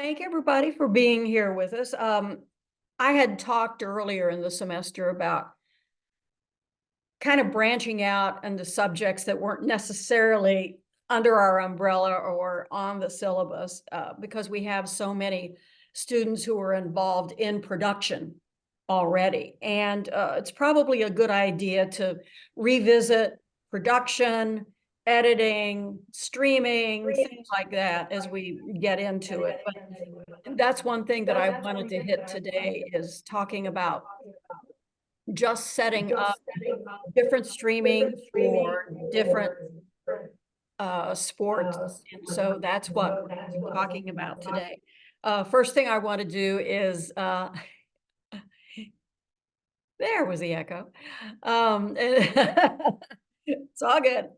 Thank everybody for being here with us. I had talked earlier in the semester about kind of branching out into subjects that weren't necessarily under our umbrella or on the syllabus because we have so many students who are involved in production already. And it's probably a good idea to revisit production, editing, streaming, things like that as we get into it. But that's one thing that I wanted to hit today is talking about just setting up different streaming for different sports. And so that's what we're talking about today. First thing I want to do is there was the echo. It's all good.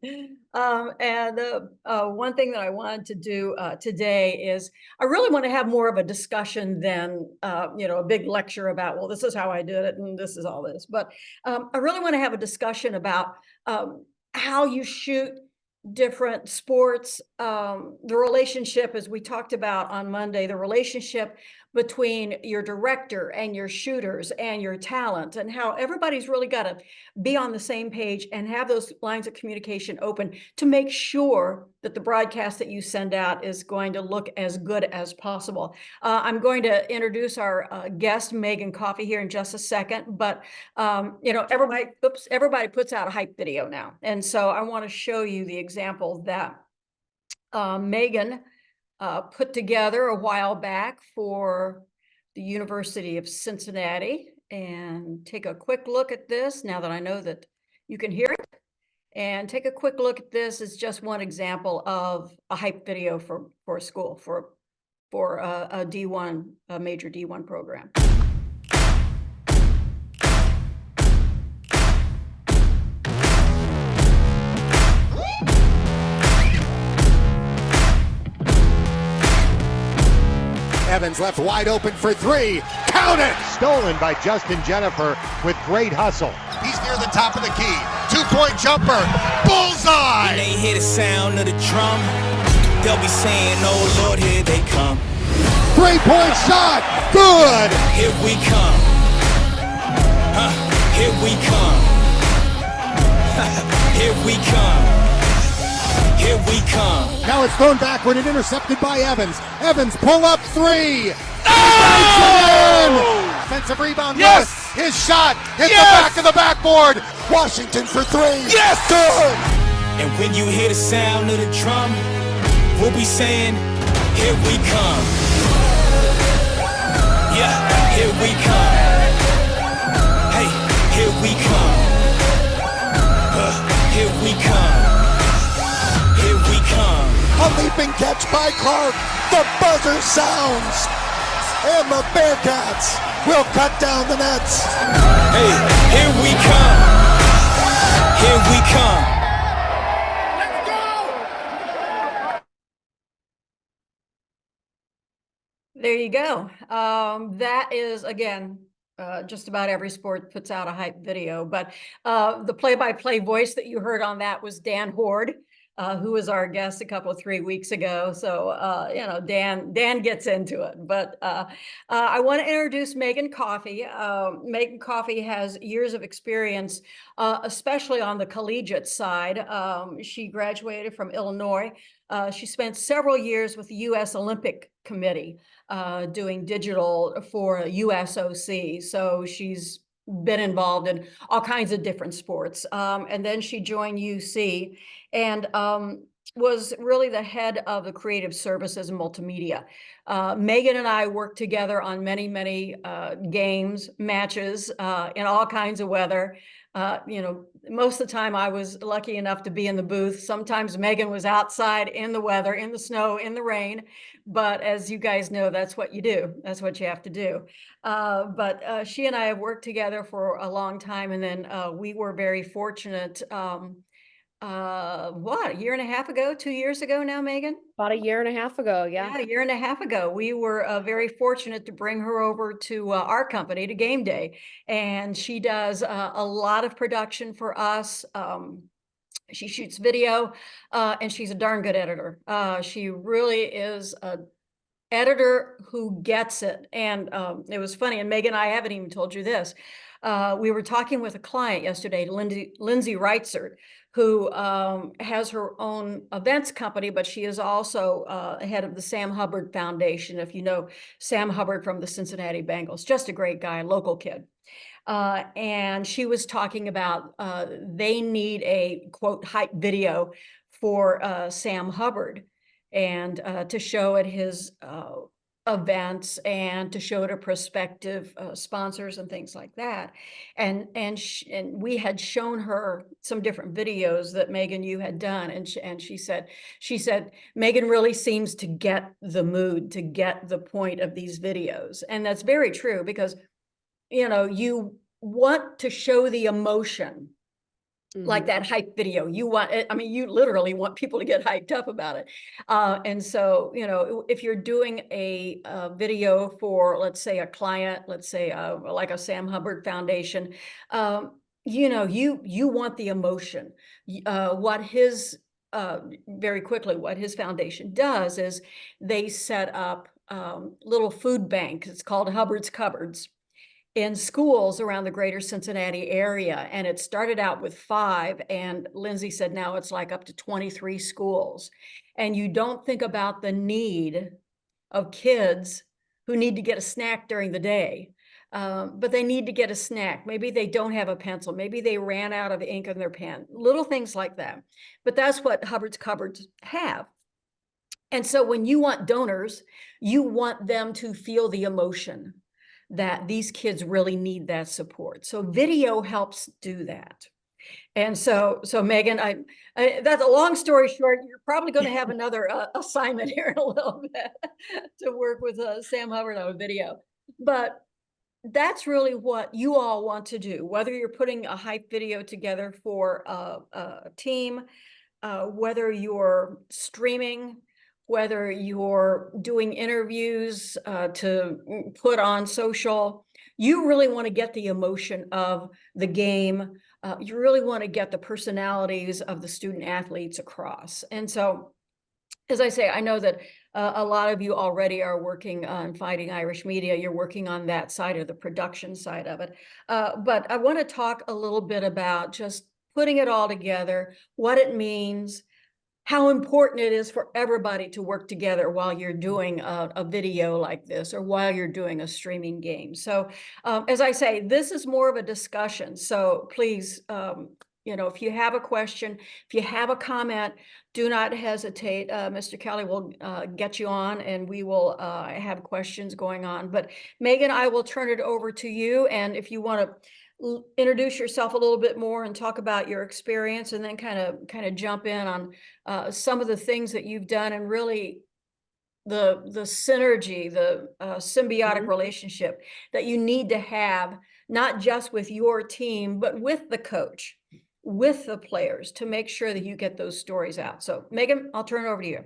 One thing that I wanted to do today is I really want to have more of a discussion than, a big lecture about, well, this is how I did it and this is all this. But I really want to have a discussion about how you shoot different sports, the relationship, as we talked about on Monday, the relationship between your director and your shooters and your talent, and how everybody's really got to be on the same page and have those lines of communication open to make sure that the broadcast that you send out is going to look as good as possible. I'm going to introduce our guest, Megan Coffey, here in just a second, but everybody puts out a hype video now. And so I want to show you the example that Megan put together a while back for the University of Cincinnati. And take a quick look at this now that I know that you can hear it. And take a quick look at this as just one example of a hype video for a school, for a D1, a major D1 program. Evans left wide open for three. Count it! Stolen by Justin Jennifer with great hustle. He's near the top of the key. Two-point jumper. Bullseye! When they hear the sound of the drum, they'll be saying, oh Lord, here they come. Three-point shot. Good! Here we come. Here we come. Here we come. Here we come. Now it's thrown backward and intercepted by Evans. Evans pull up three. Oh! Offensive rebound. Yes! His shot hit the Yes! back of the backboard. Washington for three. Yes! Good. And when you hear the sound of the drum, we'll be saying, here we come. Yeah, here we come. Hey, here we come. Here we come. Here we come. A leaping catch by Clark. The buzzer sounds. And the Bearcats will cut down the nets. Hey, here we come. Here we come. Let's go. There you go. That is, again, just about every sport puts out a hype video, but the play-by-play voice that you heard on that was Dan Horde, who was our guest a couple of 3 weeks ago. So, Dan gets into it. But I want to introduce Megan Coffey. Megan Coffey has years of experience, especially on the collegiate side. She graduated from Illinois. She spent several years with the U.S. Olympic Committee doing digital for USOC. So she's been involved in all kinds of different sports. And then she joined UC and was really the head of the Creative Services and Multimedia. Megan and I worked together on many, many games, matches in all kinds of weather. Most of the time I was lucky enough to be in the booth. Sometimes Megan was outside in the weather, in the snow, in the rain. But as you guys know, that's what you do. That's what you have to do. But she and I have worked together for a long time. And then we were very fortunate. A year and a half ago, 2 years ago now, Megan? About a year and a half ago, yeah. Yeah, a year and a half ago, we were very fortunate to bring her over to our company, to Game Day. And she does a lot of production for us. She shoots video, and she's a darn good editor. She really is a editor who gets it. And it was funny, and Megan, I haven't even told you this. We were talking with a client yesterday, Lindsay Reitzert, who has her own events company, but she is also head of the Sam Hubbard Foundation. If you know Sam Hubbard from the Cincinnati Bengals, just a great guy, local kid. And she was talking about they need a quote hype video for Sam Hubbard, and to show at his events and to show to prospective sponsors and things like that. And we had shown her some different videos that Megan, you had done, and she said Megan really seems to get the mood, to get the point of these videos, and that's very true, because you want to show the emotion. Like that hype video, you want it. I mean, you literally want people to get hyped up about it. And so, if you're doing a video for, let's say, a client, let's say like a Sam Hubbard Foundation, you want the emotion. What his foundation does is they set up little food banks. It's called Hubbard's Cupboards, in schools around the greater Cincinnati area. And it started out with 5, and Lindsay said now it's like up to 23 schools. And you don't think about the need of kids who need to get a snack during the day, but they need to get a snack. Maybe they don't have a pencil. Maybe they ran out of ink in their pen, little things like that. But that's what Hubbard's Cupboards have. And so when you want donors, you want them to feel the emotion that these kids really need that support. So video helps do that. And so Megan, I that's a long story short. You're probably going to have another assignment here in a little bit to work with Sam Hubbard on a video. But that's really what you all want to do, whether you're putting a hype video together for a team, whether you're streaming, whether you're doing interviews to put on social. You really want to get the emotion of the game. You really want to get the personalities of the student athletes across. And so, as I say, I know that a lot of you already are working on Fighting Irish Media. You're working on that side of the production side of it. But I want to talk a little bit about just putting it all together, what it means, how important it is for everybody to work together while you're doing a video like this, or while you're doing a streaming game. So as I say, this is more of a discussion. So please, if you have a question, if you have a comment, do not hesitate. Mr. Kelly will get you on, and we will have questions going on. But Megan, I will turn it over to you. And if you want to introduce yourself a little bit more and talk about your experience, and then kind of jump in on some of the things that you've done, and really the synergy, the symbiotic relationship that you need to have, not just with your team, but with the coach, with the players, to make sure that you get those stories out. So Megan, I'll turn it over to you.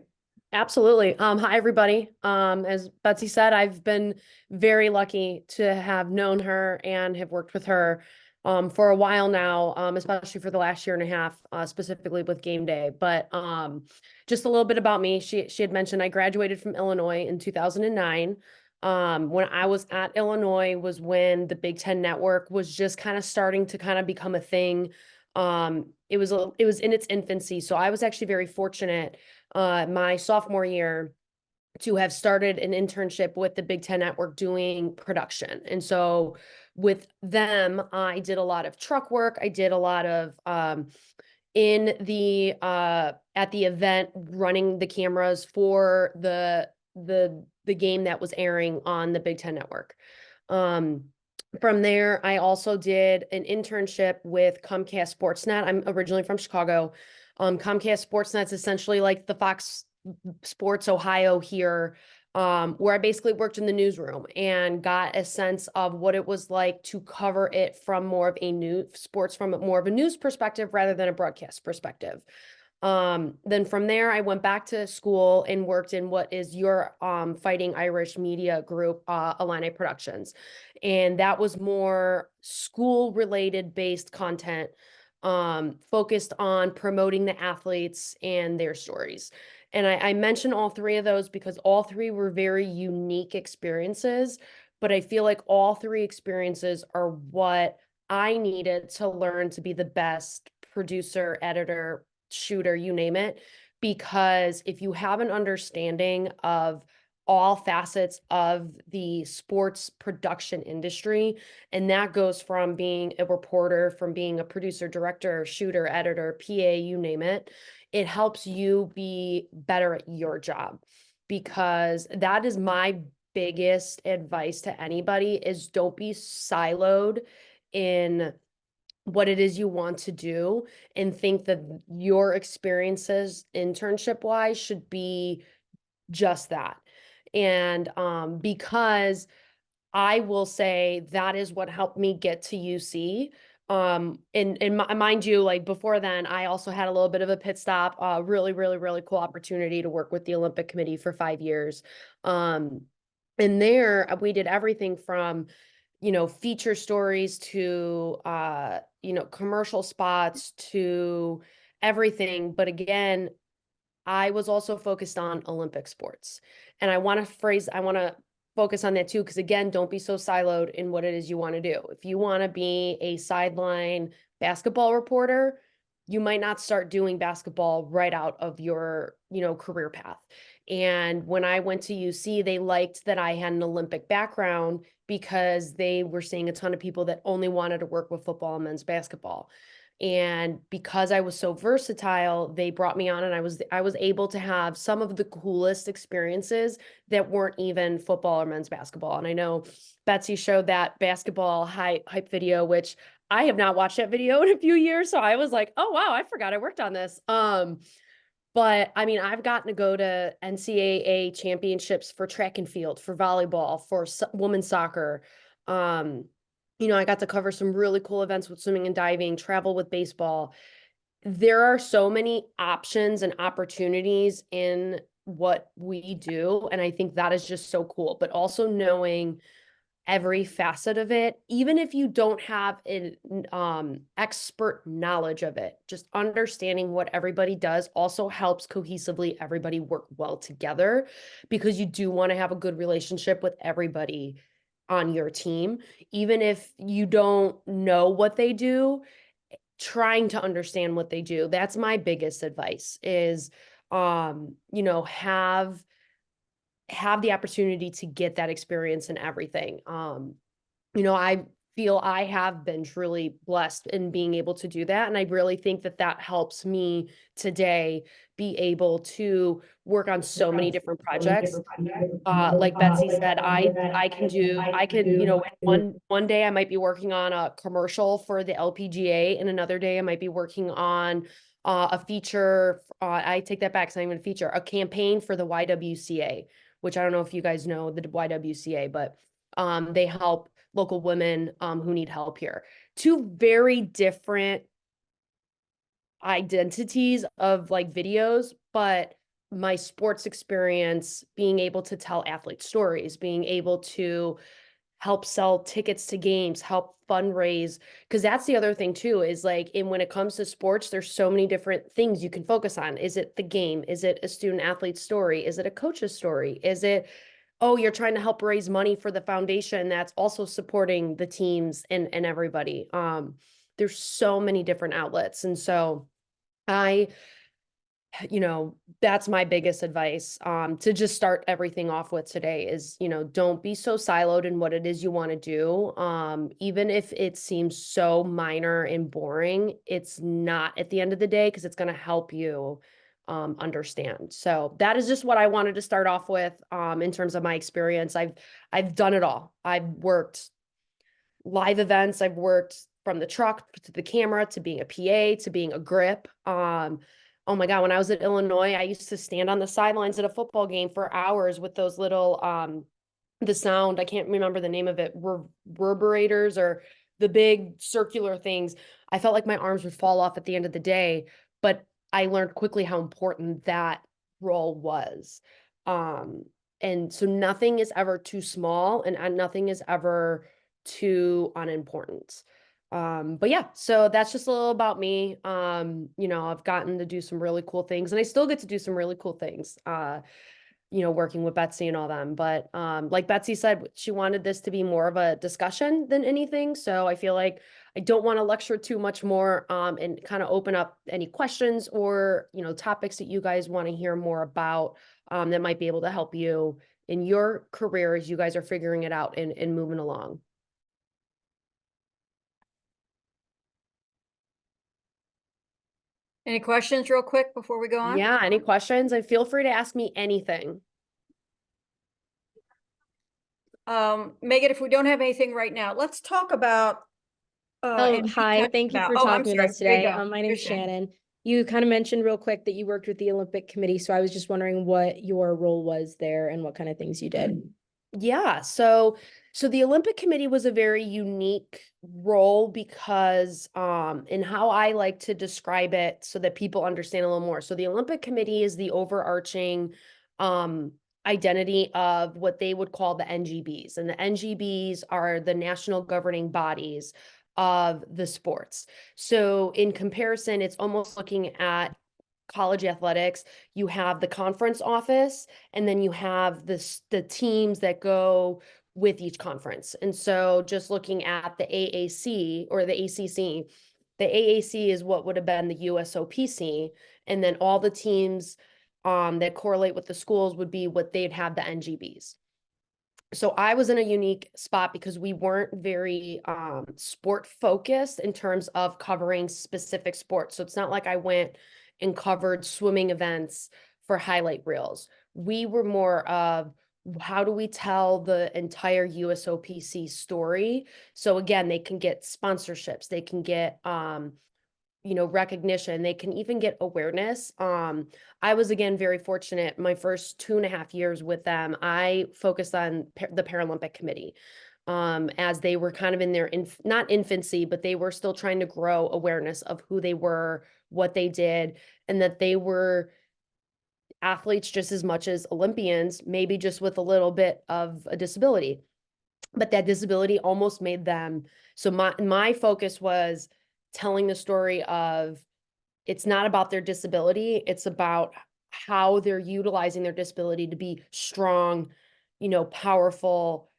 Absolutely. Hi, everybody. As Betsy said, I've been very lucky to have known her and have worked with her for a while now, especially for the last year and a half, specifically with game day. But just a little bit about me. She had mentioned I graduated from Illinois in 2009. When I was at Illinois was when the Big Ten Network was just kind of starting to kind of become a thing. It was in its infancy. So I was actually very fortunate my sophomore year to have started an internship with the Big Ten Network doing production. And so with them, I did a lot of truck work. I did a lot of in the at the event, running the cameras for the game that was airing on the Big Ten Network. From there, I also did an internship with Comcast Sportsnet. I'm originally from Chicago. Comcast Sportsnet's essentially like the Fox Sports Ohio here, where I basically worked in the newsroom and got a sense of what it was like to cover it from more of a news perspective rather than a broadcast perspective. Then from there, I went back to school and worked in what is your Fighting Irish Media group, Illini Productions. And that was more school-related based content, focused on promoting the athletes and their stories. And I mention all three of those because all three were very unique experiences, but I feel like all three experiences are what I needed to learn to be the best producer, editor, shooter, you name it. Because if you have an understanding of all facets of the sports production industry, and that goes from being a reporter, from being a producer, director, shooter, editor, PA, you name it, it helps you be better at your job. Because that is my biggest advice to anybody is don't be siloed in what it is you want to do and think that your experiences internship wise should be just that. And because I will say that is what helped me get to UC. Mind you, like before then, I also had a little bit of a pit stop, really, really, really cool opportunity to work with the Olympic Committee for 5 years. And there we did everything from, feature stories to, commercial spots to everything. But again, I was also focused on Olympic sports. And I want to focus on that too, because again, don't be so siloed in what it is you want to do. If you want to be a sideline basketball reporter, you might not start doing basketball right out of your, career path. And when I went to UC, they liked that I had an Olympic background because they were seeing a ton of people that only wanted to work with football and men's basketball. And because I was so versatile, they brought me on and I was able to have some of the coolest experiences that weren't even football or men's basketball. And I know Betsy showed that basketball hype video, which I have not watched that video in a few years. So I was like, oh wow, I forgot I worked on this. But I mean, I've gotten to go to NCAA championships for track and field, for volleyball, for women's soccer. I got to cover some really cool events with swimming and diving, travel with baseball. There are so many options and opportunities in what we do. And I think that is just so cool. But also knowing every facet of it, even if you don't have an expert knowledge of it, just understanding what everybody does also helps cohesively everybody work well together, because you do want to have a good relationship with everybody on your team. Even if you don't know what they do, trying to understand what they do. That's my biggest advice is, have the opportunity to get that experience in everything. I feel I have been truly blessed in being able to do that. And I really think that that helps me today be able to work on so many different projects. Like Betsy said, I can, one day I might be working on a commercial for the LPGA, and another day I might be working on a feature. I take that back, it's not even a feature, a campaign for the YWCA, which I don't know if you guys know the YWCA, but they help local women who need help here. Two very different identities of like videos, but my sports experience, being able to tell athlete stories, being able to help sell tickets to games, help fundraise. Because that's the other thing too, is like, when it comes to sports, there's so many different things you can focus on. Is it the game? Is it a student athlete story? Is it a coach's story? Is it, oh, you're trying to help raise money for the foundation that's also supporting the teams and everybody. There's so many different outlets. And so that's my biggest advice to just start everything off with today is, don't be so siloed in what it is you want to do. Even if it seems so minor and boring, it's not at the end of the day, because it's going to help you understand. So that is just what I wanted to start off with in terms of my experience. I've done it all. I've worked live events. I've worked from the truck to the camera, to being a PA, to being a grip. Oh my God, when I was at Illinois, I used to stand on the sidelines at a football game for hours with those little, the sound, I can't remember the name of it, reverberators, or the big circular things. I felt like my arms would fall off at the end of the day, but I learned quickly how important that role was. And so nothing is ever too small, and nothing is ever too unimportant. But yeah, so that's just a little about me. You know, I've gotten to do some really cool things, and I still get to do some really cool things, you know, working with Betsy and all them. But like Betsy said, she wanted this to be more of a discussion than anything. So I feel like I don't want to lecture too much more, and kind of open up any questions or, you know, topics that you guys want to hear more about, that might be able to help you in your career as you guys are figuring it out and moving along. Any questions real quick before we go on? Yeah, any questions? And feel free to ask me anything. Megan, if we don't have anything right now, let's talk about. Oh, and we hi. talked Thank you about- for oh, I'm talking with sorry. us There you today. go. My name's Here's Shannon. Shannon. You kind of mentioned real quick that you worked with the Olympic Committee, so I was just wondering what your role was there and what kind of things you did. Yeah, so the Olympic Committee was a very unique role because in how I like to describe it so that people understand a little more. So the Olympic Committee is the overarching identity of what they would call the NGBs. And the NGBs are the national governing bodies of the sports. So in comparison, it's almost looking at college athletics. You have the conference office, and then you have the teams that go with each conference. And so just looking at the AAC or the ACC, the AAC is what would have been the USOPC, and then all the teams that correlate with the schools would be what they'd have the NGBs. So I was in a unique spot because we weren't very sport focused in terms of covering specific sports. So it's not like I went and covered swimming events for highlight reels. We were more of how do we tell the entire USOPC story? So again, they can get sponsorships, they can get you know, recognition, they can even get awareness. I was again very fortunate. My first 2.5 years with them, I focused on the Paralympic Committee, as they were kind of in their not infancy, but they were still trying to grow awareness of who they were, what they did, and that they were athletes just as much as Olympians, maybe just with a little bit of a disability. But that disability almost made them. So my focus was telling the story of it's not about their disability, it's about how they're utilizing their disability to be strong, you know, powerful,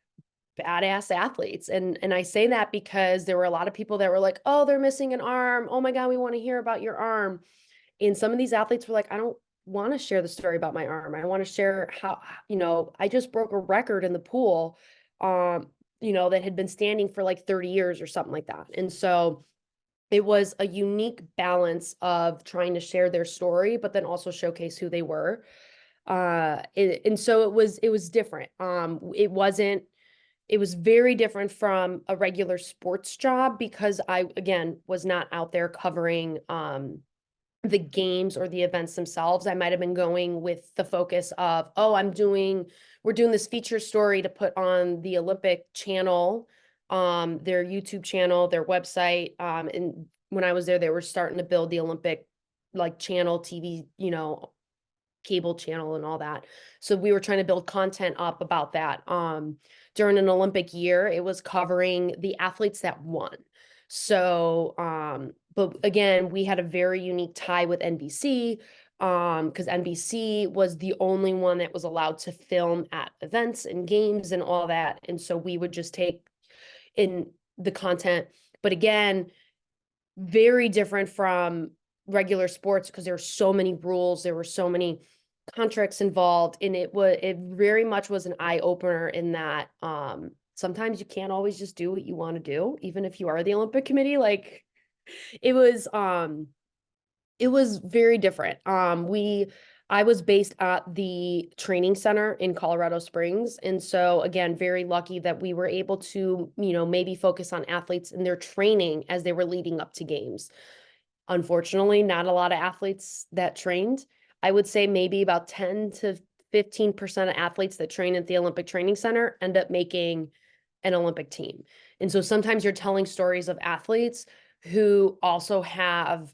badass athletes. And I say that because there were a lot of people that were like, oh, they're missing an arm. Oh my God, we want to hear about your arm. And some of these athletes were like, I don't want to share the story about my arm. I want to share how, you know, I just broke a record in the pool, you know, that had been standing for like 30 years or something like that. And so it was a unique balance of trying to share their story, but then also showcase who they were. And so it was different. It was very different from a regular sports job because I, again, was not out there covering the games or the events themselves. I might have been going with the focus of, oh, we're doing this feature story to put on the Olympic channel, their YouTube channel, their website. And when I was there, they were starting to build the Olympic like channel, TV, you know, cable channel and all that. So we were trying to build content up about that. During an Olympic year, it was covering the athletes that won. So, but again, we had a very unique tie with NBC, because NBC was the only one that was allowed to film at events and games and all that. And so we would just take in the content, but again, very different from regular sports because there were so many rules, there were so many contracts involved, and it very much was an eye opener in that sometimes you can't always just do what you want to do, even if you are the Olympic Committee. Like it was very different. I was based at the training center in Colorado Springs. And so again, very lucky that we were able to, you know, maybe focus on athletes and their training as they were leading up to games. Unfortunately, not a lot of athletes that trained. I would say maybe about 10 to 15% of athletes that train at the Olympic Training Center end up making an Olympic team. And so sometimes you're telling stories of athletes who also have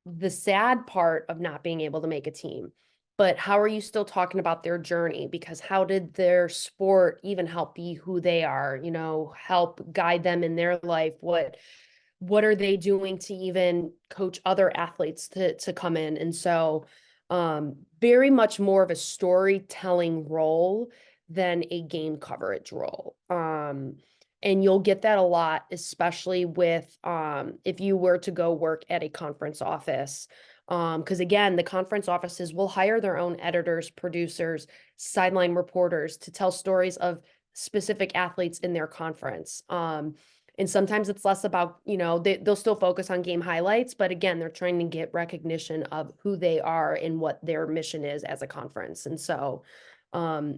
the sad part of not being able to make a team. but how are you still talking about their journey? Because how did their sport even help be who they are, you know, help guide them in their life? What are they doing to even coach other athletes to come in? And so very much more of a storytelling role than a game coverage role. And you'll get that a lot, especially with if you were to go work at a conference office. Because again, the conference offices will hire their own editors, producers, sideline reporters to tell stories of specific athletes in their conference. And sometimes it's less about, you know, they'll still focus on game highlights, but again, they're trying to get recognition of who they are and what their mission is as a conference. And so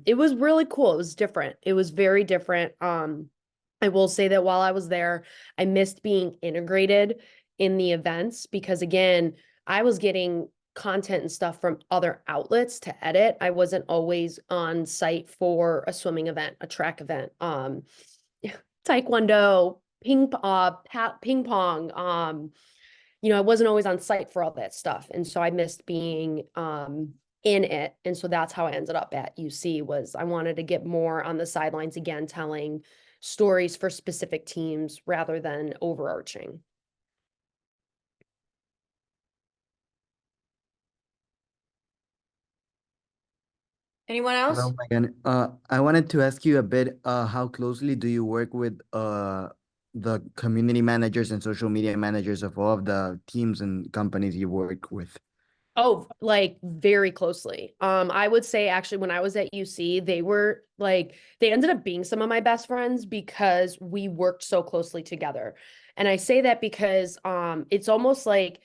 it was really cool. It was different. It was very different. I will say that while I was there, I missed being integrated in the events because again, I was getting content and stuff from other outlets to edit. I wasn't always on site for a swimming event, a track event, taekwondo, ping pong. You know, I wasn't always on site for all that stuff. And so I missed being in it. And so that's how I ended up at UC was I wanted to get more on the sidelines again, telling stories for specific teams rather than overarching. Anyone else? Hello, Megan. I wanted to ask you a bit, how closely do you work with the community managers and social media managers of all of the teams and companies you work with? Oh, like very closely. I would say actually when I was at UC, they were like, they ended up being some of my best friends because we worked so closely together. And I say that because it's almost like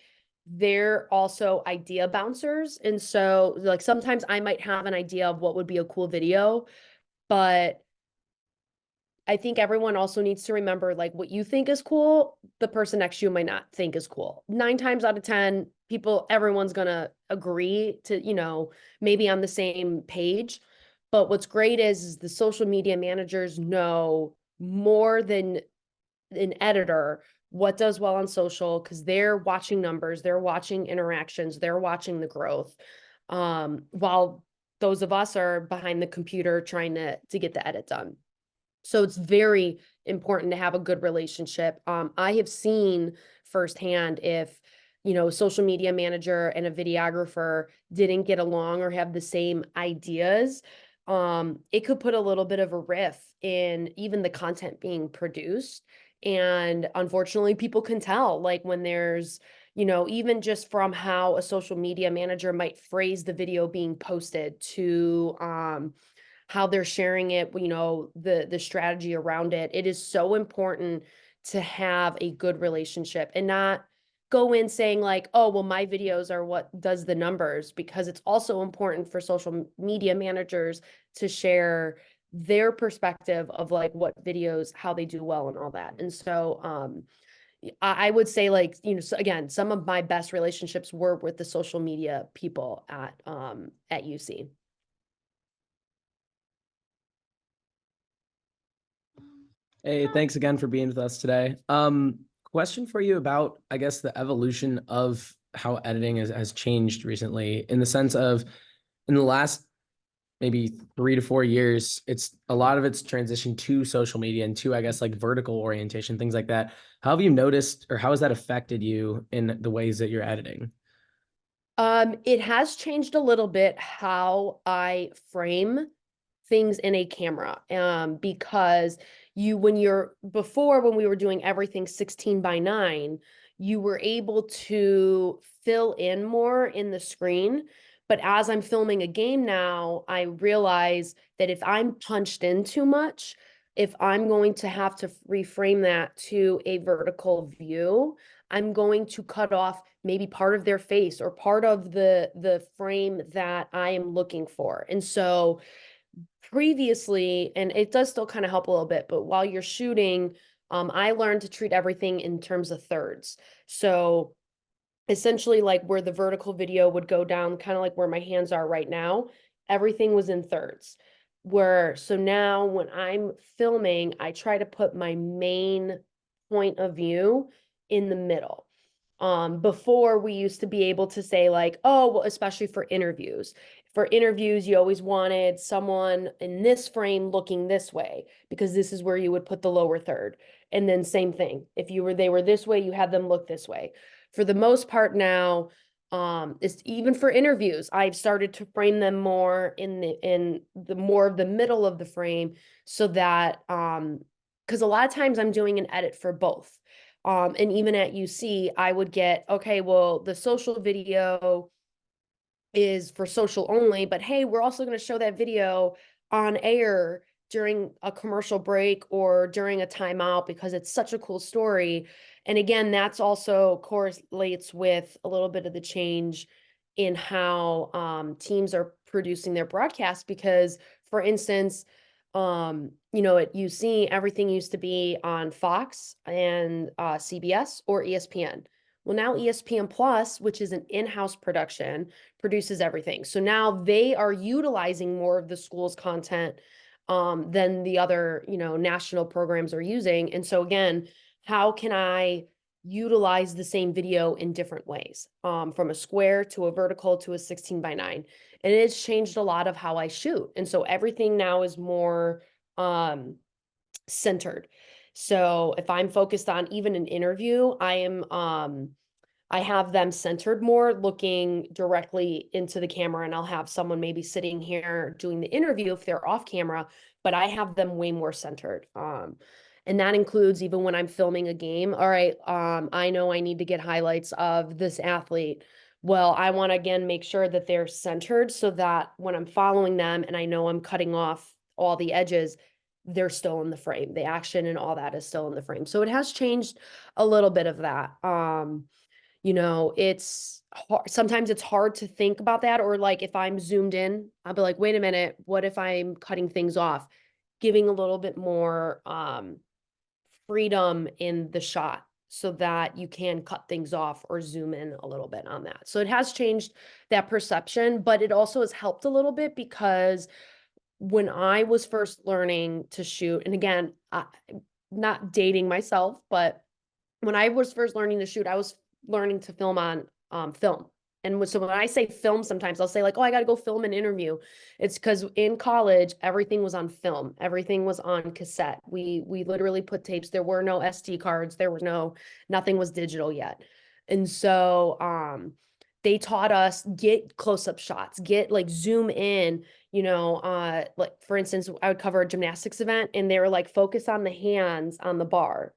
they're also idea bouncers. And so like sometimes I might have an idea of what would be a cool video, but I think everyone also needs to remember like what you think is cool, the person next to you might not think is cool. 9 times out of 10, everyone's gonna agree to, you know, maybe on the same page. But what's great is the social media managers know more than an editor what does well on social because they're watching numbers, they're watching interactions, they're watching the growth. While those of us are behind the computer trying to get the edit done. So it's very important to have a good relationship. I have seen firsthand if, you know, a social media manager and a videographer didn't get along or have the same ideas, it could put a little bit of a rift in even the content being produced. And unfortunately, people can tell, like when there's, you know, even just from how a social media manager might phrase the video being posted to how they're sharing it, you know, the strategy around it. It is so important to have a good relationship and not go in saying like, oh, well, my videos are what does the numbers, because it's also important for social media managers to share their perspective of like what videos, how they do well and all that. And so I would say like, you know, so again, some of my best relationships were with the social media people at UC. Hey, thanks again for being with us today. Question for you about, I guess, the evolution of how editing has changed recently in the sense of in the last maybe 3 to 4 years, it's a lot of it's transitioned to social media and to, I guess, like vertical orientation, things like that. How have you noticed or how has that affected you in the ways that you're editing? It has changed a little bit how I frame things in a camera. Because when we were doing everything 16:9, you were able to fill in more in the screen. But as I'm filming a game now, I realize that if I'm punched in too much, if I'm going to have to reframe that to a vertical view, I'm going to cut off maybe part of their face or part of the frame that I am looking for. And so previously, and it does still kind of help a little bit, but while you're shooting, I learned to treat everything in terms of thirds. So essentially like where the vertical video would go down, kind of like where my hands are right now, everything was in thirds. So now when I'm filming, I try to put my main point of view in the middle. Before we used to be able to say like, oh, well, especially for interviews, For interviews, you always wanted someone in this frame looking this way, because this is where you would put the lower third. And then same thing, if they were this way, you had them look this way. For the most part now, it's even for interviews, I've started to frame them more in the more of the middle of the frame, so that because a lot of times I'm doing an edit for both. And even at UC, I would get, okay, well, the social video is for social only, but hey, we're also going to show that video on air during a commercial break or during a timeout because it's such a cool story. And again, that's also correlates with a little bit of the change in how teams are producing their broadcasts. Because, for instance, at UC, everything used to be on Fox and CBS or ESPN. Well, now ESPN Plus, which is an in-house production, produces everything. So now they are utilizing more of the school's content than the other, national programs are using. And so again, how can I utilize the same video in different ways, from a square to a vertical to a 16:9? And it has changed a lot of how I shoot. And so everything now is more centered. So if I'm focused on even an interview, I have them centered more, looking directly into the camera, and I'll have someone maybe sitting here doing the interview if they're off camera, but I have them way more centered. And that includes even when I'm filming a game. All right, I know I need to get highlights of this athlete. Well, I want to again make sure that they're centered so that when I'm following them and I know I'm cutting off all the edges, they're still in the frame. The action and all that is still in the frame. So it has changed a little bit of that. It's hard. Sometimes it's hard to think about that, or like if I'm zoomed in, I'll be like, wait a minute, what if I'm cutting things off? Giving a little bit more freedom in the shot so that you can cut things off or zoom in a little bit on that. So it has changed that perception, but it also has helped a little bit because when I was first learning to shoot, and again, not dating myself, but when I was first learning to shoot, I was learning to film on film. And so when I say film, sometimes I'll say like, oh, I got to go film an interview. It's because in college, everything was on film. Everything was on cassette. We literally put tapes. There were no SD cards. Nothing was digital yet. And so they taught us get close-up shots, get like zoom in, like for instance, I would cover a gymnastics event and they were like, focus on the hands on the bar.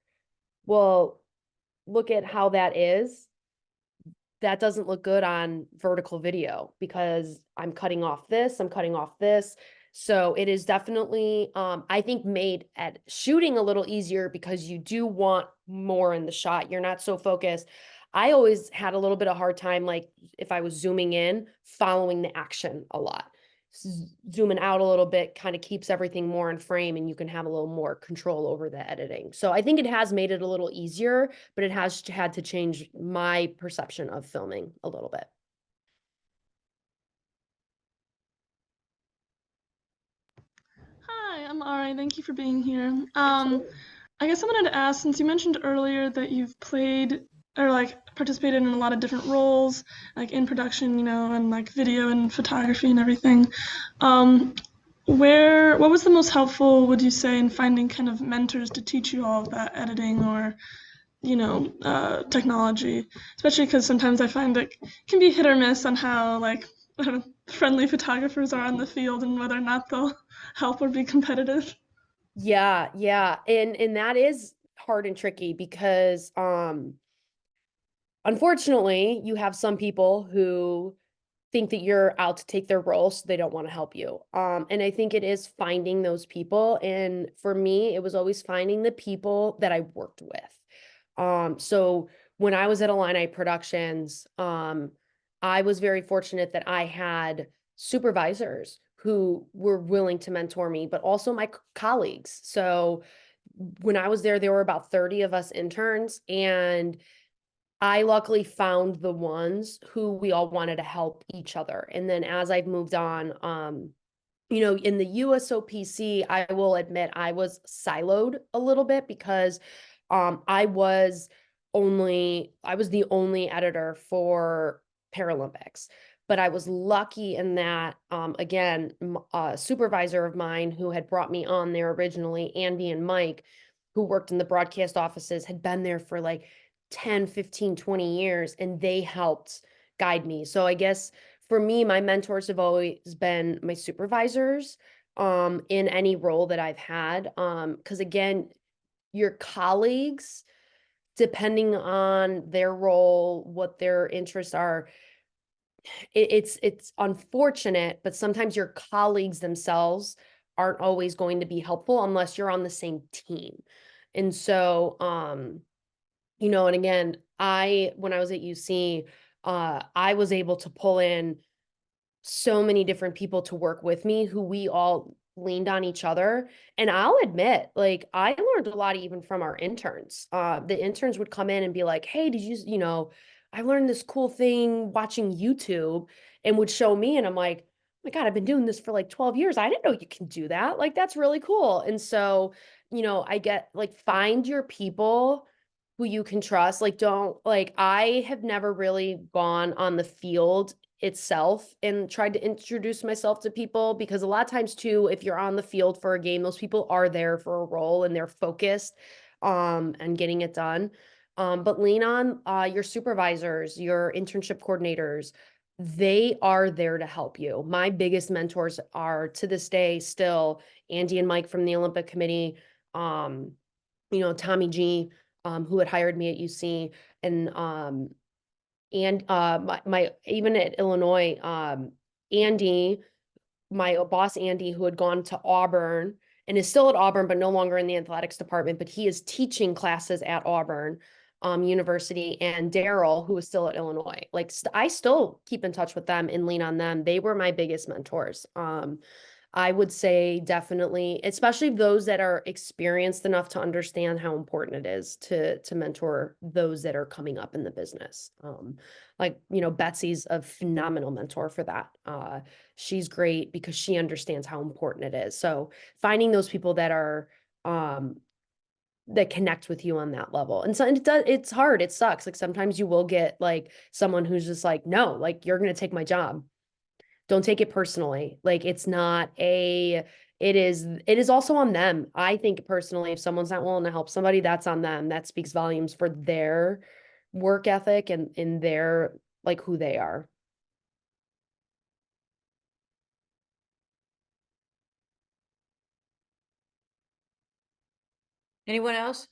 Well, look at how that is. That doesn't look good on vertical video because I'm cutting off this, I'm cutting off this. So it is definitely, I think, made at shooting a little easier because you do want more in the shot. You're not so focused. I always had a little bit of hard time, like if I was zooming in, following the action a lot. Zooming out a little bit kind of keeps everything more in frame and you can have a little more control over the editing. So I think it has made it a little easier, but it has had to change my perception of filming a little bit. Hi, I'm Ari. Thank you for being here. I guess I wanted to ask, since you mentioned earlier that you've played or like participated in a lot of different roles, like in production, and like video and photography and everything. What was the most helpful, would you say, in finding kind of mentors to teach you all about editing or, technology? Especially because sometimes I find it can be hit or miss on how like friendly photographers are on the field and whether or not they'll help or be competitive. Yeah. And that is hard and tricky because unfortunately, you have some people who think that you're out to take their role, so they don't want to help you. And I think it is finding those people. And for me, it was always finding the people that I worked with. So when I was at Illini Productions, I was very fortunate that I had supervisors who were willing to mentor me, but also my colleagues. So when I was there were about 30 of us interns, and I luckily found the ones who we all wanted to help each other. And then as I've moved on, in the USOPC, I will admit I was siloed a little bit because I was the only editor for Paralympics. but I was lucky in that, again, a supervisor of mine who had brought me on there originally, Andy and Mike, who worked in the broadcast offices, had been there for like 10, 15, 20 years, and they helped guide me. So I guess for me, my mentors have always been my supervisors, in any role that I've had. Because again, your colleagues, depending on their role, what their interests are, it's unfortunate, but sometimes your colleagues themselves aren't always going to be helpful unless you're on the same team. And so, and again, when I was at UC, I was able to pull in so many different people to work with me who we all leaned on each other. And I'll admit, like, I learned a lot even from our interns. The interns would come in and be like, hey, did I learned this cool thing watching YouTube, and would show me. And I'm like, oh my God, I've been doing this for like 12 years. I didn't know you can do that. Like, that's really cool. And so, I get like, find your people who you can trust. Like, I have never really gone on the field itself and tried to introduce myself to people, because a lot of times too, if you're on the field for a game, those people are there for a role and they're focused and getting it done. But lean on your supervisors, your internship coordinators. They are there to help you. My biggest mentors are, to this day, still Andy and Mike from the Olympic Committee, Tommy G, who had hired me at UC, and my even at Illinois, Andy, my boss Andy, who had gone to Auburn and is still at Auburn, but no longer in the athletics department, but he is teaching classes at Auburn University, and Daryl, who is still at Illinois. Like, I still keep in touch with them and lean on them. They were my biggest mentors. I would say definitely, especially those that are experienced enough to understand how important it is to mentor those that are coming up in the business. Betsy's a phenomenal mentor for that. She's great because she understands how important it is. So finding those people that are, that connect with you on that level. And so it's hard. It sucks. Like, sometimes you will get like someone who's just like, no, like, you're going to take my job. Don't take it personally. Like, it is also on them. I think personally, if someone's not willing to help somebody, that's on them. That speaks volumes for their work ethic and in their, like, who they are. Anyone else?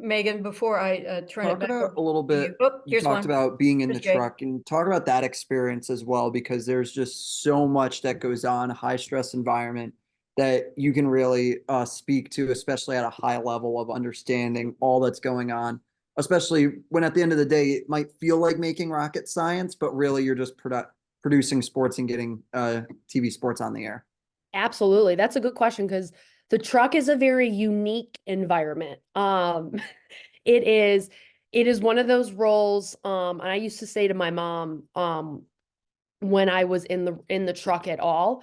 Megan, before I turn it Talk back about over a little to you. bit. Oh, You here's talked one. about being in Here's the Jake. truck, and talk about that experience as well, because there's just so much that goes on, a high stress environment that you can really speak to, especially at a high level of understanding all that's going on, especially when at the end of the day, it might feel like making rocket science, but really you're just producing sports and getting TV sports on the air. Absolutely. That's a good question, because the truck is a very unique environment. It is one of those roles. And I used to say to my mom, when I was in the truck at all,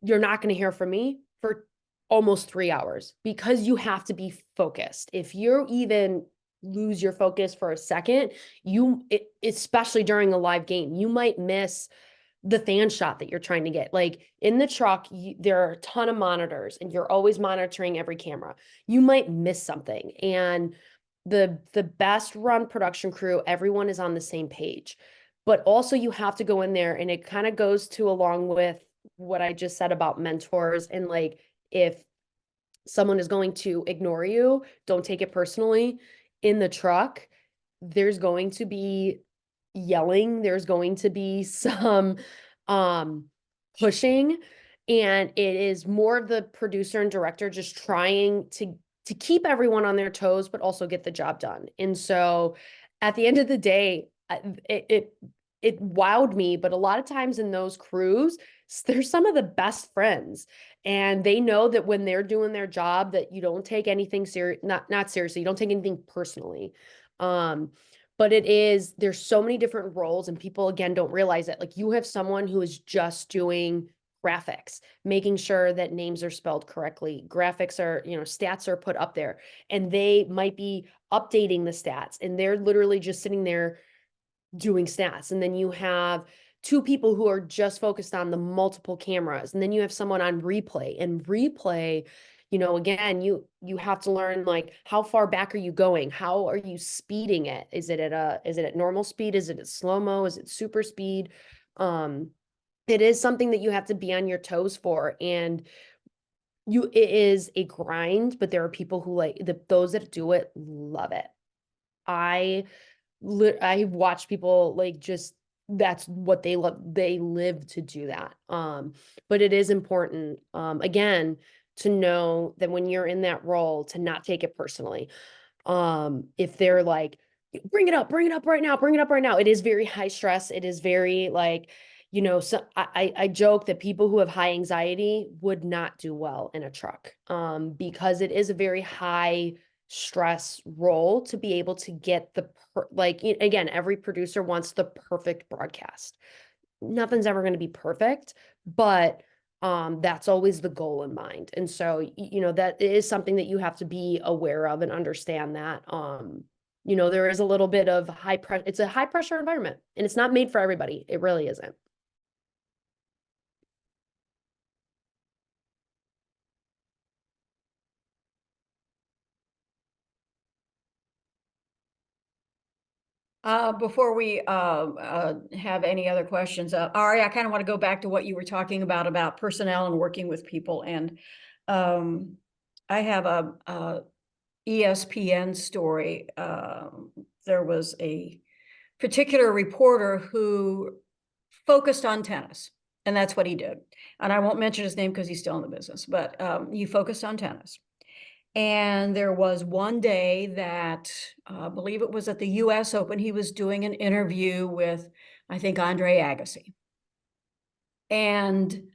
you're not going to hear from me for almost 3 hours, because you have to be focused. If you even lose your focus for a second, especially during a live game, you might miss the fan shot that you're trying to get. Like, in the truck, there are a ton of monitors and you're always monitoring every camera. You might miss something. And the best run production crew, everyone is on the same page. But also, you have to go in there, and it kind of goes to along with what I just said about mentors. And like, if someone is going to ignore you, don't take it personally. In the truck, there's going to be yelling, there's going to be some pushing, and it is more of the producer and director just trying to keep everyone on their toes, but also get the job done. And so at the end of the day, it wowed me, but a lot of times in those crews, they're some of the best friends, and they know that when they're doing their job, that you don't take anything not seriously, you don't take anything personally. But there's so many different roles, and people, again, don't realize it. Like, you have someone who is just doing graphics, making sure that names are spelled correctly. Graphics are, stats are put up there, and they might be updating the stats, and they're literally just sitting there doing stats. And then you have two people who are just focused on the multiple cameras. And then you have someone on replay, and replay, you know, again, you have to learn, like, how far back are you going? How are you speeding it? Is it at normal speed? Is it at slow-mo? Is it super speed? It is something that you have to be on your toes for. And it is a grind, but there are people who those that do it love it. I watch people like, just, that's what they love. They live to do that. But it is important, again, to know that when you're in that role, to not take it personally. If they're like, bring it up right now, bring it up right now. It is very high stress. It is very like, you know, so I joke that people who have high anxiety would not do well in a truck, because it is a very high stress role to be able to get again, every producer wants the perfect broadcast. Nothing's ever going to be perfect, but that's always the goal in mind. And so, you know, that is something that you have to be aware of and understand that, you know, there is a little bit of high pressure. It's a high pressure environment, and it's not made for everybody. It really isn't. Before we have any other questions, Ari, I kind of want to go back to what you were talking about personnel and working with people. And I have a ESPN story. There was a particular reporter who focused on tennis, and that's what he did. And I won't mention his name because he's still in the business, but he focused on tennis. And there was one day that, I believe it was at the US Open, he was doing an interview with, I think, Andre Agassi. And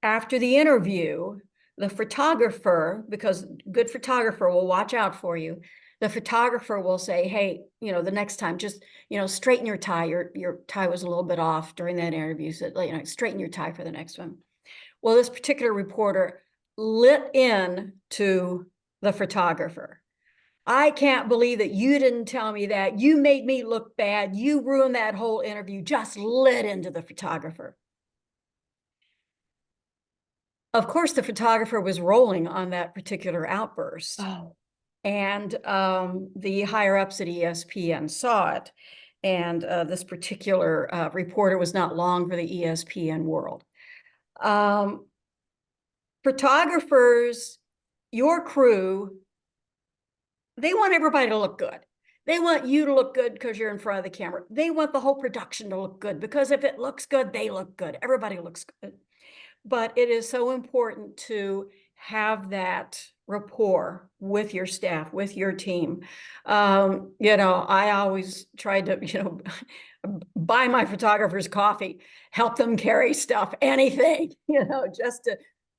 after the interview, the photographer, because good photographer will watch out for you, the photographer will say, hey, you know, the next time, just, you know, straighten your tie. Your tie was a little bit off during that interview. So, you know, straighten your tie for the next one. Well, this particular reporter lit in to the photographer. I can't believe that you didn't tell me that. You made me look bad. You ruined that whole interview. Just lit into the photographer. Of course, the photographer was rolling on that particular outburst. Oh. And the higher ups at ESPN saw it. And this particular reporter was not long for the ESPN world. Photographers, your crew, they want everybody to look good. They want you to look good because you're in front of the camera. They want the whole production to look good, because if it looks good, they look good. Everybody looks good. But it is so important to have that rapport with your staff, with your team. You know, I always tried to, you know, buy my photographers coffee, help them carry stuff, anything, you know,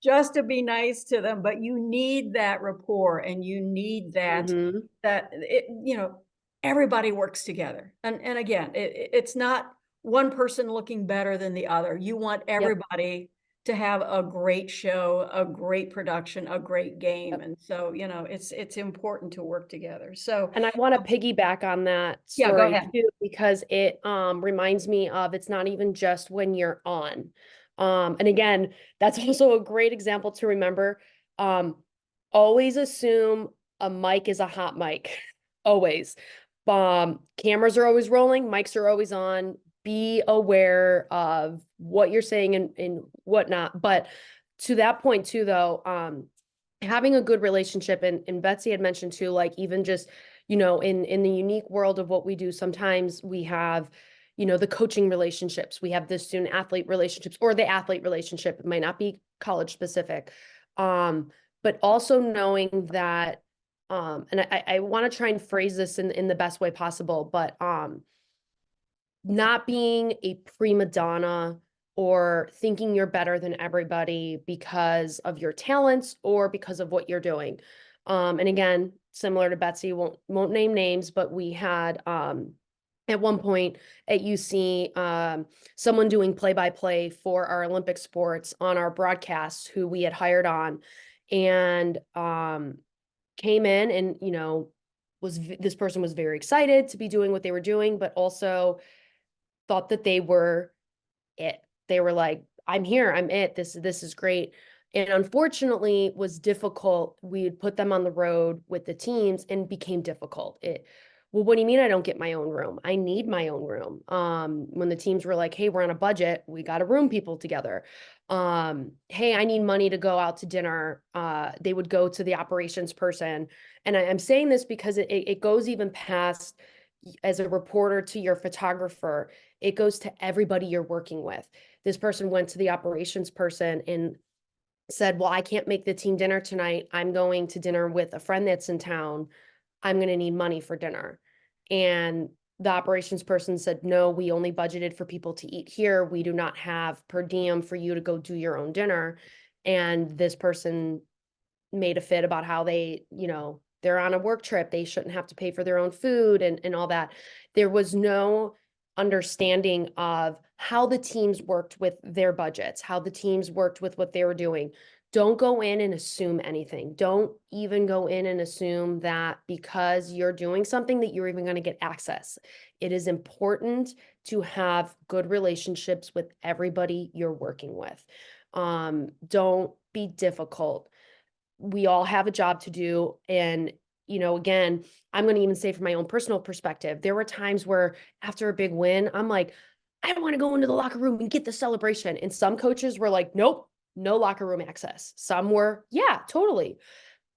just to be nice to them. But you need that rapport, and you need that, you know, everybody works together. And again, it's not one person looking better than the other. You want everybody to have a great show, a great production, a great game. And so, you know, it's important to work together. So, and I want to piggyback on that yeah, go story ahead. too, because it reminds me of, it's not even just when you're on. And again, that's also a great example to remember. Always assume a mic is a hot mic. Always. Cameras are always rolling, mics are always on. Be aware of what you're saying and whatnot. But to that point too, though, having a good relationship, and Betsy had mentioned too, like, even just, you know, in the unique world of what we do, sometimes we have, you know, the coaching relationships, we have the student athlete relationships, or the athlete relationship. It might not be college specific. But also knowing that, and I want to try and phrase this in the best way possible, but not being a prima donna or thinking you're better than everybody because of your talents or because of what you're doing. And again, similar to Betsy, won't name names, but we had at one point at UC, someone doing play-by-play for our Olympic sports on our broadcasts who we had hired on, and came in and, you know, this person was very excited to be doing what they were doing, but also thought that they were it. They were like, I'm here, I'm it, this is great. And unfortunately was difficult. We'd put them on the road with the teams and became difficult. Well, what do you mean I don't get my own room? I need my own room. When the teams were like, hey, we're on a budget, we got to room people together. Hey, I need money to go out to dinner. They would go to the operations person. And I'm saying this because it goes even past as a reporter to your photographer. It goes to everybody you're working with. This person went to the operations person and said, well, I can't make the team dinner tonight. I'm going to dinner with a friend that's in town. I'm going to need money for dinner. And the operations person said, no, we only budgeted for people to eat here. We do not have per diem for you to go do your own dinner. And this person made a fit about how they, they're on a work trip. They shouldn't have to pay for their own food and all that. There was no understanding of how the teams worked with their budgets, how the teams worked with what they were doing. Don't go in and assume anything. Don't even go in and assume that because you're doing something that you're even going to get access. It is important to have good relationships with everybody you're working with. Don't be difficult. We all have a job to do. And, again, I'm going to even say from my own personal perspective, there were times where after a big win, I'm like, I want to go into the locker room and get the celebration. And some coaches were like, nope, no locker room access. Some were, yeah, totally.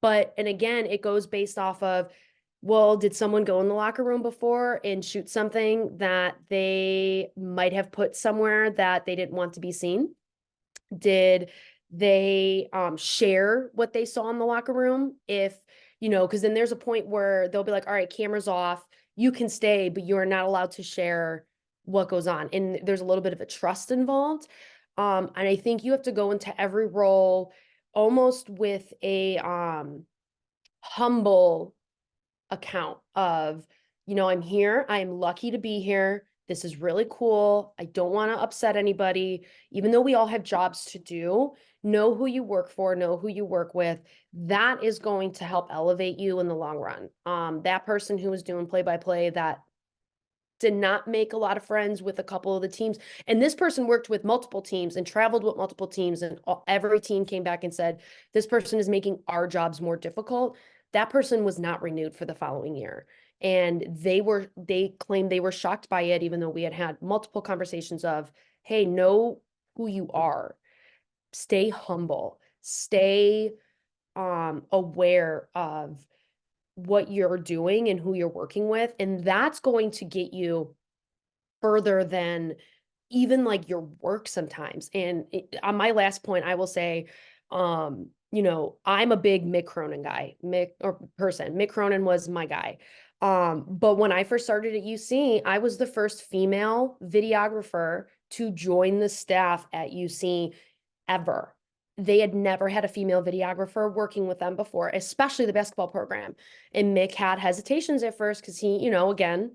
And again, it goes based off of, well, did someone go in the locker room before and shoot something that they might have put somewhere that they didn't want to be seen? Did they share what they saw in the locker room? Because then there's a point where they'll be like, all right, cameras off, you can stay, but you're not allowed to share what goes on. And there's a little bit of a trust involved. And I think you have to go into every role almost with a humble account of, I'm here, I'm lucky to be here. This is really cool. I don't want to upset anybody. Even though we all have jobs to do, know who you work for, know who you work with. That is going to help elevate you in the long run. That person who was doing play-by-play that did not make a lot of friends with a couple of the teams. And this person worked with multiple teams and traveled with multiple teams, and every team came back and said, this person is making our jobs more difficult. That person was not renewed for the following year. And they claimed they were shocked by it, even though we had multiple conversations of, hey, know who you are, stay humble, stay aware of what you're doing and who you're working with. And that's going to get you further than even like your work sometimes. And on my last point, I will say, I'm a big Mick Cronin guy, person. Mick Cronin was my guy. But when I first started at UC, I was the first female videographer to join the staff at UC ever. They had never had a female videographer working with them before, especially the basketball program. And Mick had hesitations at first because he, again,